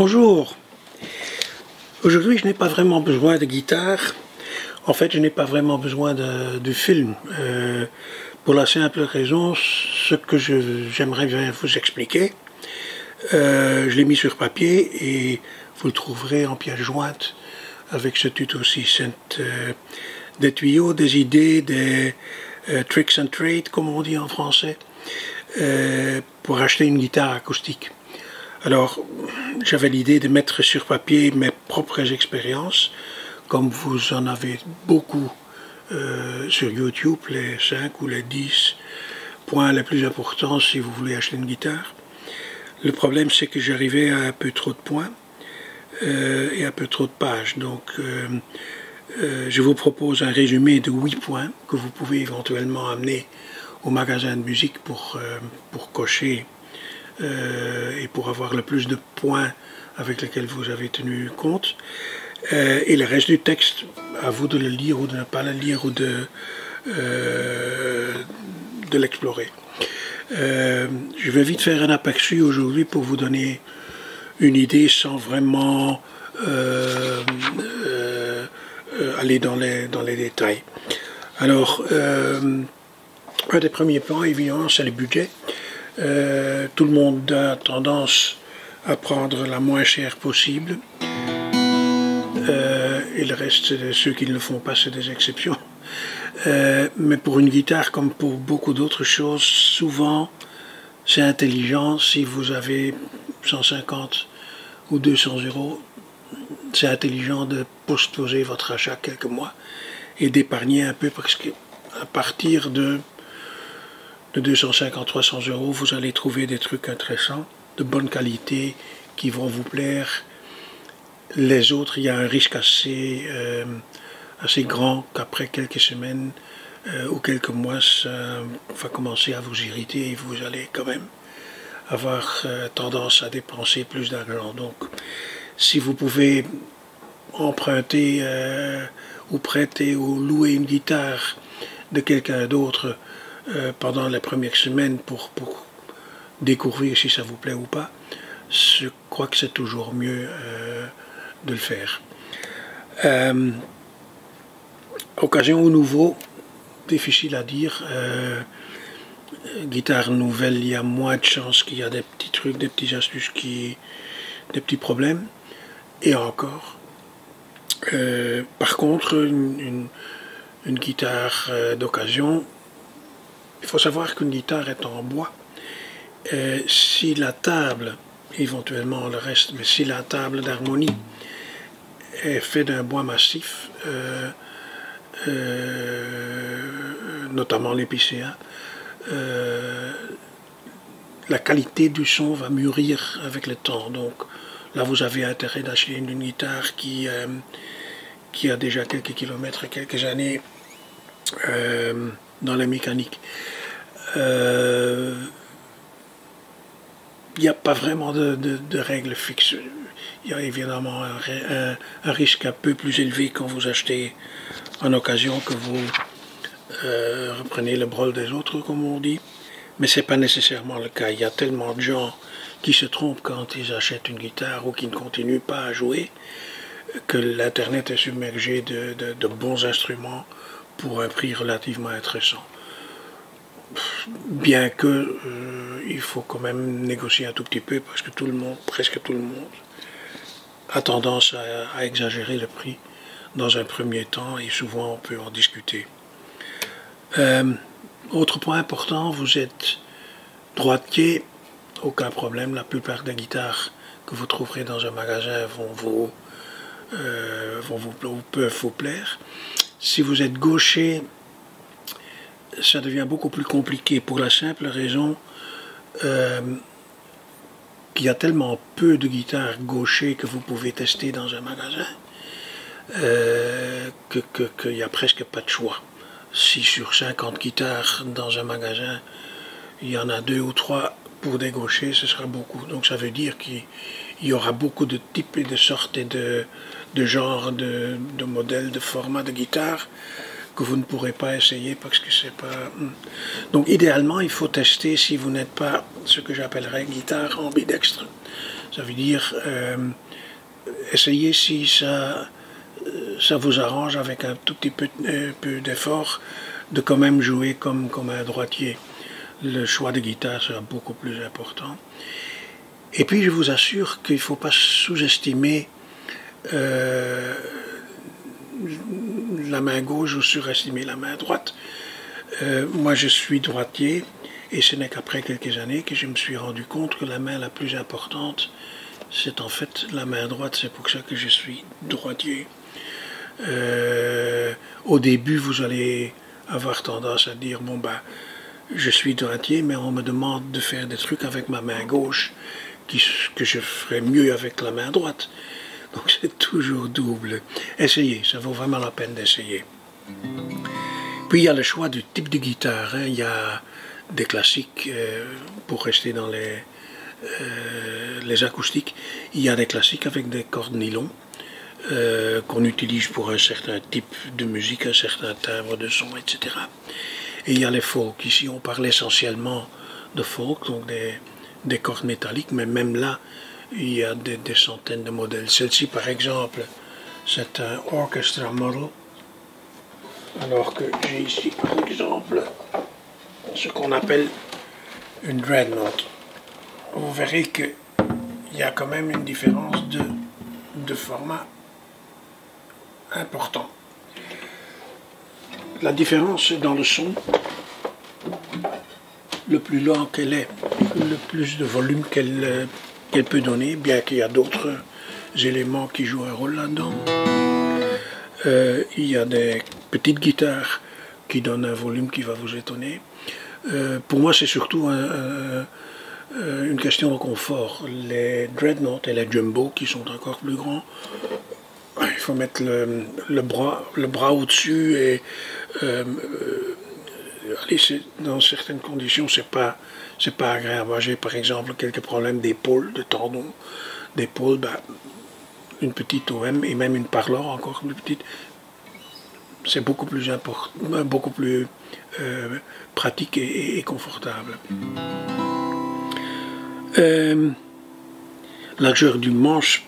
Bonjour. Aujourd'hui, je n'ai pas vraiment besoin de guitare. En fait, je n'ai pas vraiment besoin de film. Pour la simple raison, ce que j'aimerais bien vous expliquer, je l'ai mis sur papier et vous le trouverez en pièce jointe avec ce tuto-ci. C'est des tuyaux, des idées, des tricks and trades, comme on dit en français, pour acheter une guitare acoustique. Alors, j'avais l'idée de mettre sur papier mes propres expériences, comme vous en avez beaucoup sur YouTube, les 5 ou les 10 points les plus importants si vous voulez acheter une guitare. Le problème, c'est que j'arrivais à un peu trop de points et un peu trop de pages. Donc, je vous propose un résumé de 8 points que vous pouvez éventuellement amener au magasin de musique pour cocher et pour avoir le plus de points avec lesquels vous avez tenu compte. Et le reste du texte, à vous de le lire ou de ne pas le lire ou de l'explorer. Je vais vite faire un aperçu aujourd'hui pour vous donner une idée sans vraiment aller dans les détails. Alors, un des premiers points, évidemment, c'est le budget. Tout le monde a tendance à prendre la moins chère possible. Et le reste, ceux qui ne le font pas, c'est des exceptions. Mais pour une guitare, comme pour beaucoup d'autres choses, souvent, c'est intelligent. Si vous avez 150 ou 200 euros, c'est intelligent de postposer votre achat quelques mois et d'épargner un peu, parce qu'à partir de 250-300 euros, vous allez trouver des trucs intéressants, de bonne qualité, qui vont vous plaire. Les autres, il y a un risque assez grand qu'après quelques semaines ou quelques mois, ça va commencer à vous irriter et vous allez quand même avoir tendance à dépenser plus d'argent. Donc, si vous pouvez emprunter ou prêter ou louer une guitare de quelqu'un d'autre pendant les premières semaines pour découvrir si ça vous plaît ou pas, je crois que c'est toujours mieux de le faire. Occasion ou nouveau, difficile à dire. Guitare nouvelle, il y a moins de chances qu'il y a des petits trucs, des petites astuces, des petits problèmes. Et encore. Par contre, une guitare d'occasion, il faut savoir qu'une guitare est en bois. Si la table, éventuellement le reste, mais si la table d'harmonie est faite d'un bois massif, notamment l'épicéa, la qualité du son va mûrir avec le temps. Donc là, vous avez intérêt d'acheter une guitare qui a déjà quelques kilomètres et quelques années dans la mécanique. Il n'y a pas vraiment de règles fixes. Il y a évidemment un risque un peu plus élevé quand vous achetez en occasion que vous reprenez le brol des autres, comme on dit. Mais ce n'est pas nécessairement le cas. Il y a tellement de gens qui se trompent quand ils achètent une guitare ou qui ne continuent pas à jouer, que l'Internet est submergé de bons instruments pour un prix relativement intéressant. Bien que il faut quand même négocier un tout petit peu, parce que tout le monde, presque tout le monde, a tendance à exagérer le prix dans un premier temps, et souvent on peut en discuter. Autre point important, vous êtes droitier, aucun problème, la plupart des guitares que vous trouverez dans un magasin peuvent vous plaire. Si vous êtes gaucher, ça devient beaucoup plus compliqué pour la simple raison qu'il y a tellement peu de guitares gauchers que vous pouvez tester dans un magasin qu'il n'y a presque pas de choix. Si sur 50 guitares dans un magasin, il y en a 2 ou 3 pour des gauchers, ce sera beaucoup. Donc ça veut dire qu'il y aura beaucoup de types et de sortes et de genres, de modèles, de formats de guitare que vous ne pourrez pas essayer parce que c'est pas... Donc idéalement, il faut tester si vous n'êtes pas ce que j'appellerais guitare ambidextre. Ça veut dire essayez si ça vous arrange avec un tout petit peu d'effort de quand même jouer comme un droitier. Le choix de guitare sera beaucoup plus important. Et puis je vous assure qu'il ne faut pas sous-estimer la main gauche ou surestimer la main droite. Moi je suis droitier et ce n'est qu'après quelques années que je me suis rendu compte que la main la plus importante c'est en fait la main droite, c'est pour ça que je suis droitier. Au début vous allez avoir tendance à dire bon bah je suis droitier mais on me demande de faire des trucs avec ma main gauche que je ferais mieux avec la main droite. Donc c'est toujours double. Essayez, ça vaut vraiment la peine d'essayer. Puis il y a le choix du type de guitare. Hein. Il y a des classiques, pour rester dans les acoustiques, il y a des classiques avec des cordes nylon qu'on utilise pour un certain type de musique, un certain timbre de son, etc. Et il y a les folk. Ici on parle essentiellement de folk, donc des cordes métalliques, mais même là, il y a des centaines de modèles. Celle-ci, par exemple, c'est un Orchestra Model, alors que j'ai ici, par exemple, ce qu'on appelle une Dreadnought. Vous verrez qu'il y a quand même une différence de format important. La différence est dans le son. Le plus lent qu'elle est, le plus de volume qu'elle peut donner, bien qu'il y a d'autres éléments qui jouent un rôle là-dedans. Il y a des petites guitares qui donnent un volume qui va vous étonner. Pour moi, c'est surtout une question de confort. Les Dreadnought et les Jumbo, qui sont encore plus grands, il faut mettre le bras au-dessus et allez, dans certaines conditions, c'est pas agréable. Moi, j'ai par exemple quelques problèmes d'épaule, de tendons d'épaule, ben, une petite OM et même une parlor encore plus petite, c'est beaucoup plus important, beaucoup plus pratique et confortable. La largeur du manche,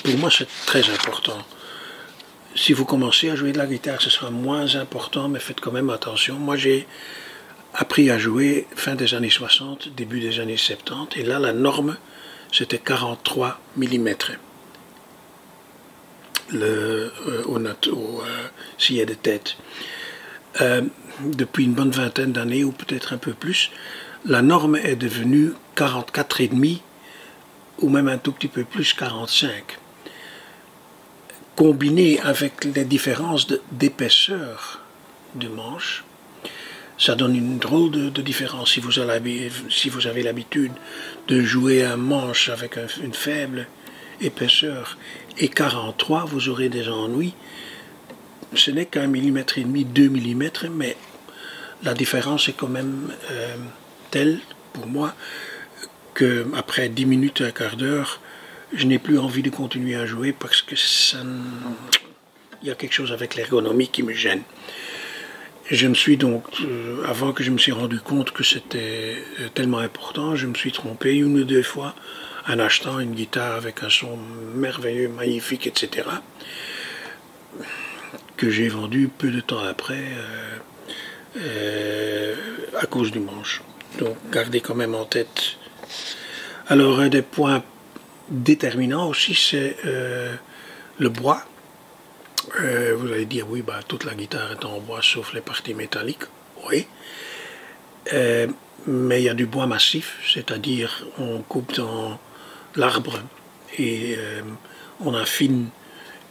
pour moi, c'est très important. Si vous commencez à jouer de la guitare, ce sera moins important, mais faites quand même attention. Moi, j'ai appris à jouer fin des années 60, début des années 70, et là, la norme, c'était 43 mm. Au sillet de tête. Depuis une bonne vingtaine d'années, ou peut-être un peu plus, la norme est devenue 44,5 ou même un tout petit peu plus, 45. Combiné avec les différences d'épaisseur du manche, ça donne une drôle de différence. Si vous avez l'habitude de jouer un manche avec une faible épaisseur et 43, vous aurez des ennuis. Ce n'est qu'un millimètre et demi, 2 mm, mais la différence est quand même telle, pour moi, qu'après 10 minutes, un quart d'heure, je n'ai plus envie de continuer à jouer parce que il y a quelque chose avec l'ergonomie qui me gêne. Je me suis donc, avant que je me suis rendu compte que c'était tellement important, je me suis trompé une ou deux fois en achetant une guitare avec un son merveilleux, magnifique, etc., que j'ai vendu peu de temps après à cause du manche. Donc gardez quand même en tête. Alors un des points déterminants aussi, c'est le bois. Vous allez dire, oui, bah, toute la guitare est en bois sauf les parties métalliques. Oui. Mais il y a du bois massif, c'est-à-dire on coupe dans l'arbre et on affine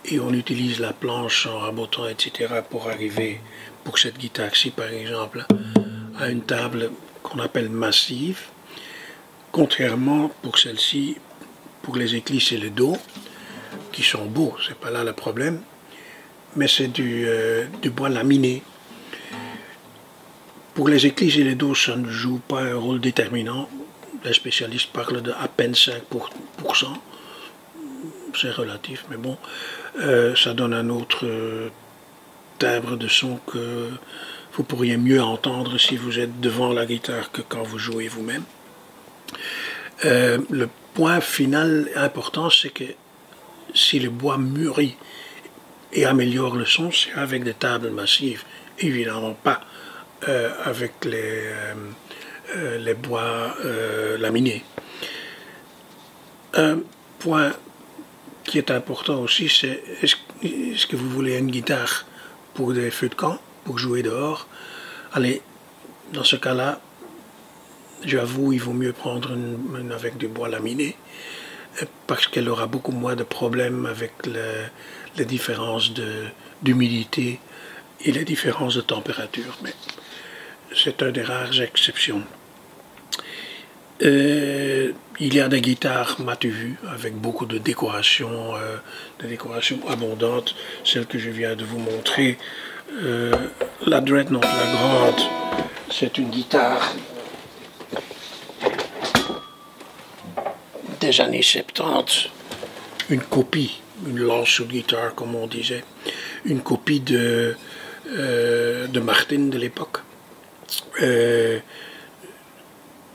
et on utilise la planche en rabotant, etc. pour arriver, pour cette guitare-ci par exemple, à une table qu'on appelle massive. Contrairement pour celle-ci, pour les éclisses et les dos, qui sont beaux, c'est pas là le problème, mais c'est du bois laminé. Pour les éclises et les dos, ça ne joue pas un rôle déterminant. Les spécialistes parlent de à peine 5%. C'est relatif, mais bon, ça donne un autre timbre de son que vous pourriez mieux entendre si vous êtes devant la guitare que quand vous jouez vous-même. Le point final important, c'est que si le bois mûrit et améliore le son, c'est avec des tables massives, évidemment pas avec les bois laminés. Un point qui est important aussi, c'est est-ce que vous voulez une guitare pour des feux de camp, pour jouer dehors? Allez, dans ce cas-là, j'avoue, il vaut mieux prendre une avec du bois laminé, parce qu'elle aura beaucoup moins de problèmes avec les différences d'humidité et les différences de température. Mais c'est une des rares exceptions. Il y a des guitares, m'as-tu vu, avec beaucoup de décorations abondantes. Celle que je viens de vous montrer, la Dreadnought, la grande, c'est une guitare des années 70, une copie, une Landshut guitare comme on disait, une copie de Martin de l'époque.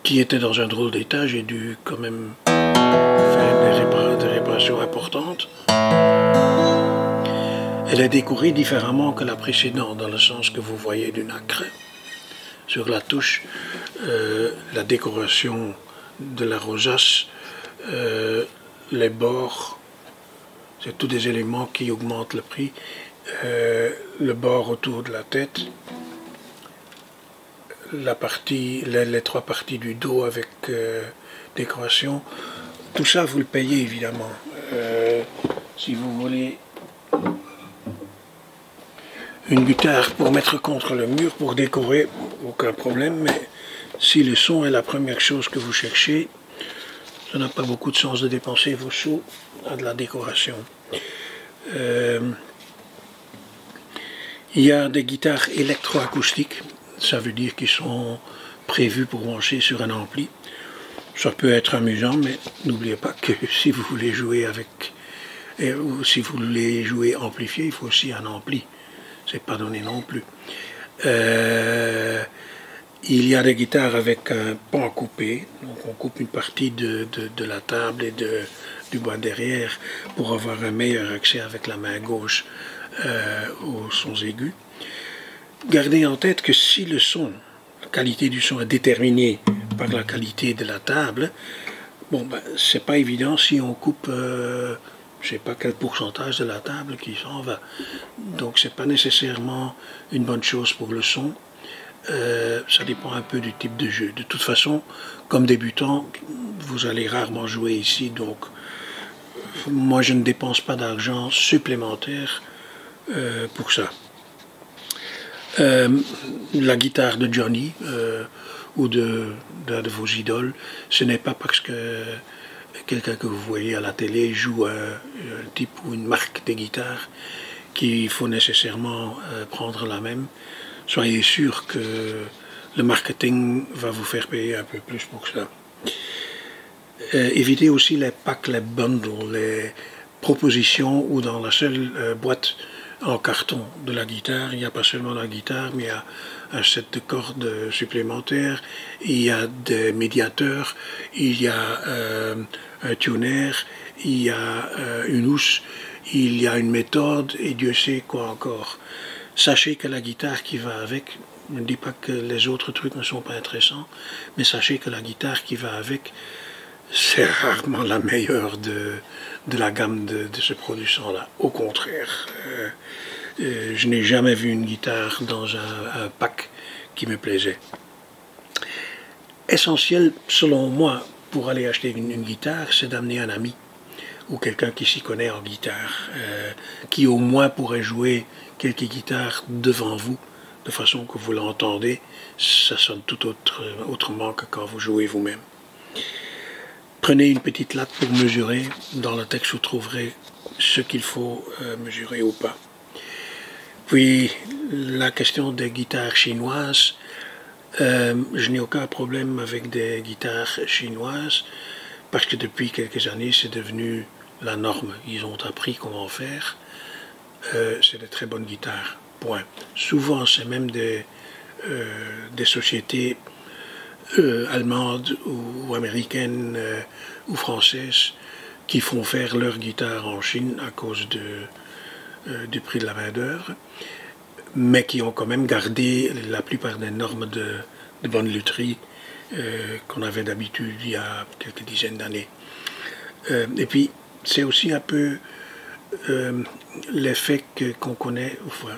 Qui était dans un drôle d'état, j'ai dû quand même faire des réparations importantes. Elle est décorée différemment que la précédente, dans le sens que vous voyez du nacre. Sur la touche, la décoration de la rosace, les bords, c'est tous des éléments qui augmentent le prix. Le bord autour de la tête, les trois parties du dos avec décoration, tout ça vous le payez évidemment. Si vous voulez une guitare pour mettre contre le mur, pour décorer, aucun problème, mais si le son est la première chose que vous cherchez, ça n'a pas beaucoup de sens de dépenser vos sous à de la décoration. Il y a des guitares électroacoustiques. Ça veut dire qu'ils sont prévus pour brancher sur un ampli. Ça peut être amusant, mais n'oubliez pas que si vous voulez jouer avec, ou si vous voulez jouer amplifié, il faut aussi un ampli. C'est pas donné non plus. Il y a des guitares avec un pan coupé, donc on coupe une partie de la table et du bois derrière pour avoir un meilleur accès avec la main gauche aux sons aigus. Gardez en tête que si le son, la qualité du son est déterminée par la qualité de la table, bon, ben, c'est pas évident si on coupe, je sais pas quel pourcentage de la table qui s'en va. Donc c'est pas nécessairement une bonne chose pour le son. Ça dépend un peu du type de jeu. De toute façon, comme débutant, vous allez rarement jouer ici, donc moi je ne dépense pas d'argent supplémentaire pour ça. La guitare de Johnny ou d'un de vos idoles, ce n'est pas parce que quelqu'un que vous voyez à la télé joue un type ou une marque de guitare qu'il faut nécessairement prendre la même. Soyez sûr que le marketing va vous faire payer un peu plus pour ça. Évitez aussi les packs, les bundles, les propositions où dans la seule boîte en carton de la guitare, il n'y a pas seulement la guitare, mais il y a un set de cordes supplémentaires, il y a des médiateurs, il y a un tuner, il y a une housse, il y a une méthode et Dieu sait quoi encore. Sachez que la guitare qui va avec, je ne dis pas que les autres trucs ne sont pas intéressants, mais sachez que la guitare qui va avec, c'est rarement la meilleure de la gamme de ce producteur-là. Au contraire, je n'ai jamais vu une guitare dans un pack qui me plaisait. Essentiel, selon moi, pour aller acheter une guitare, c'est d'amener un ami ou quelqu'un qui s'y connaît en guitare, qui au moins pourrait jouer quelques guitares devant vous, de façon que vous l'entendez, ça sonne tout autrement que quand vous jouez vous-même. Prenez une petite latte pour mesurer. Dans le texte, vous trouverez ce qu'il faut mesurer ou pas. Puis, la question des guitares chinoises. Je n'ai aucun problème avec des guitares chinoises, parce que depuis quelques années, c'est devenu la norme. Ils ont appris comment faire. C'est de très bonnes guitares. Point. Souvent, c'est même des sociétés allemandes ou américaines ou françaises qui font faire leur guitare en Chine à cause du prix de la main-d'œuvre, mais qui ont quand même gardé la plupart des normes de bonne lutherie qu'on avait d'habitude il y a quelques dizaines d'années. Et puis, c'est aussi un peu l'effet qu'on connaît, enfin,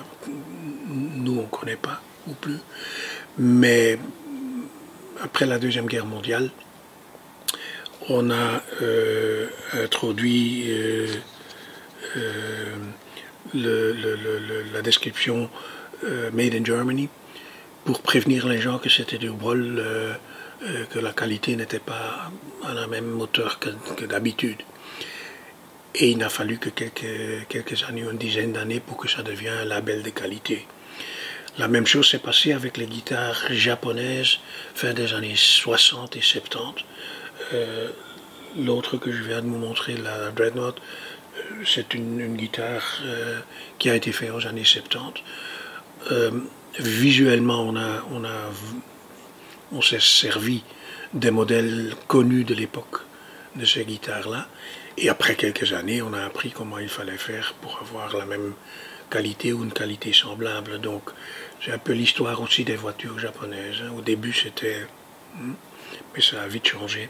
nous on ne connaît pas ou plus, mais après la Deuxième Guerre mondiale, on a introduit la description Made in Germany pour prévenir les gens que c'était du vol, que la qualité n'était pas à la même hauteur que d'habitude. Et il n'a fallu que quelques années, une dizaine d'années pour que ça devienne un label de qualité. La même chose s'est passée avec les guitares japonaises fin des années 60 et 70. L'autre que je viens de vous montrer, la Dreadnought, c'est une guitare qui a été faite aux années 70. Visuellement, on s'est servi des modèles connus de l'époque de ces guitares-là. Et après quelques années, on a appris comment il fallait faire pour avoir la même qualité ou une qualité semblable. Donc, c'est un peu l'histoire aussi des voitures japonaises. Au début, c'était... mais ça a vite changé.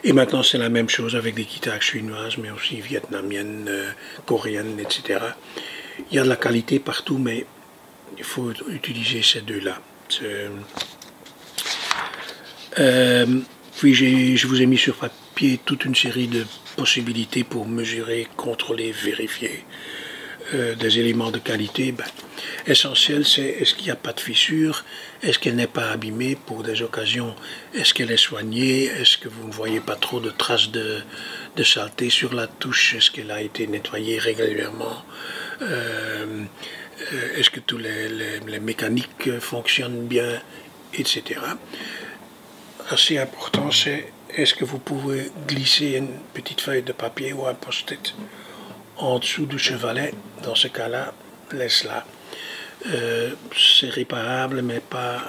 Et maintenant, c'est la même chose avec des guitares chinoises, mais aussi vietnamiennes, coréennes, etc. Il y a de la qualité partout, mais il faut utiliser ces deux-là. Puis je vous ai mis sur papier toute une série de possibilités pour mesurer, contrôler, vérifier des éléments de qualité. Essentiel, c'est est-ce qu'il n'y a pas de fissure, est-ce qu'elle n'est pas abîmée pour des occasions, est-ce qu'elle est soignée, est-ce que vous ne voyez pas trop de traces de saleté sur la touche, est-ce qu'elle a été nettoyée régulièrement, est-ce que tous les mécaniques fonctionnent bien, etc. Assez important, c'est est-ce que vous pouvez glisser une petite feuille de papier ou un post-it en dessous du chevalet. Dans ce cas-là, laisse-la. C'est réparable, mais pas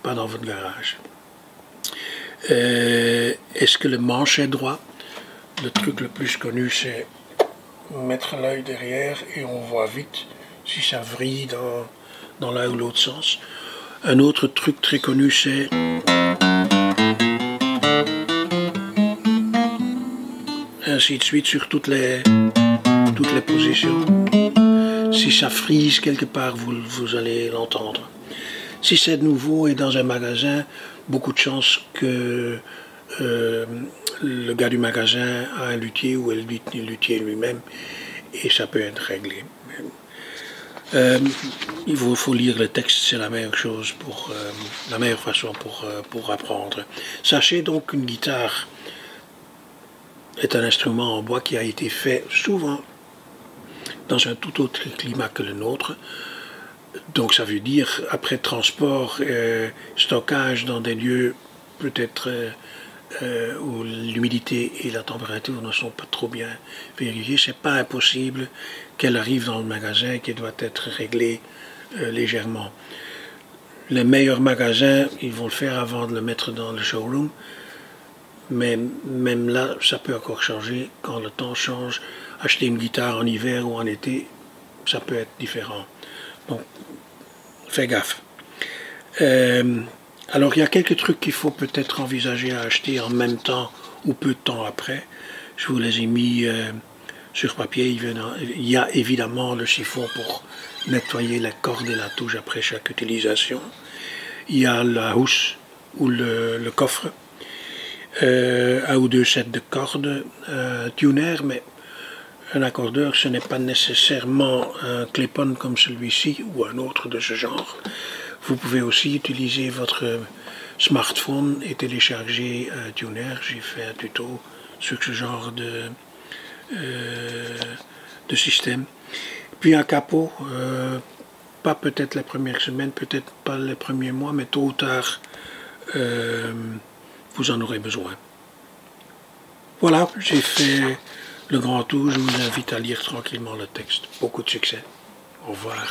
dans votre garage. Est-ce que le manche est droit? Le truc le plus connu, c'est mettre l'œil derrière et on voit vite si ça vrille dans l'un ou l'autre sens. Un autre truc très connu, c'est ainsi de suite sur toutes les positions. Si ça frise quelque part, vous allez l'entendre. Si c'est nouveau et dans un magasin, beaucoup de chances que le gars du magasin a un luthier ou le luthier lui-même, et ça peut être réglé. Il faut lire le texte, c'est la meilleure chose la meilleure façon pour apprendre. Sachez donc qu'une guitare est un instrument en bois qui a été fait souvent dans un tout autre climat que le nôtre. Donc ça veut dire, après transport, stockage dans des lieux peut-être où l'humidité et la température ne sont pas trop bien vérifiées, c'est pas impossible qu'elle arrive dans le magasin et qu'elle doit être réglée légèrement. Les meilleurs magasins, ils vont le faire avant de le mettre dans le showroom, mais même là, ça peut encore changer. Quand le temps change, acheter une guitare en hiver ou en été, ça peut être différent. Donc, fais gaffe. Alors, il y a quelques trucs qu'il faut peut-être envisager à acheter en même temps ou peu de temps après. Je vous les ai mis sur papier. Il y a évidemment le chiffon pour nettoyer les cordes et la touche après chaque utilisation. Il y a la housse ou le coffre. Un ou deux sets de cordes, tuner, mais un accordeur, ce n'est pas nécessairement un clip-on comme celui-ci ou un autre de ce genre. Vous pouvez aussi utiliser votre smartphone et télécharger un tuner. J'ai fait un tuto sur ce genre de système. Puis un capot, pas peut-être les premières semaines, peut-être pas les premiers mois, mais tôt ou tard, vous en aurez besoin. Voilà, j'ai fait le grand tour. Je vous invite à lire tranquillement le texte. Beaucoup de succès. Au revoir.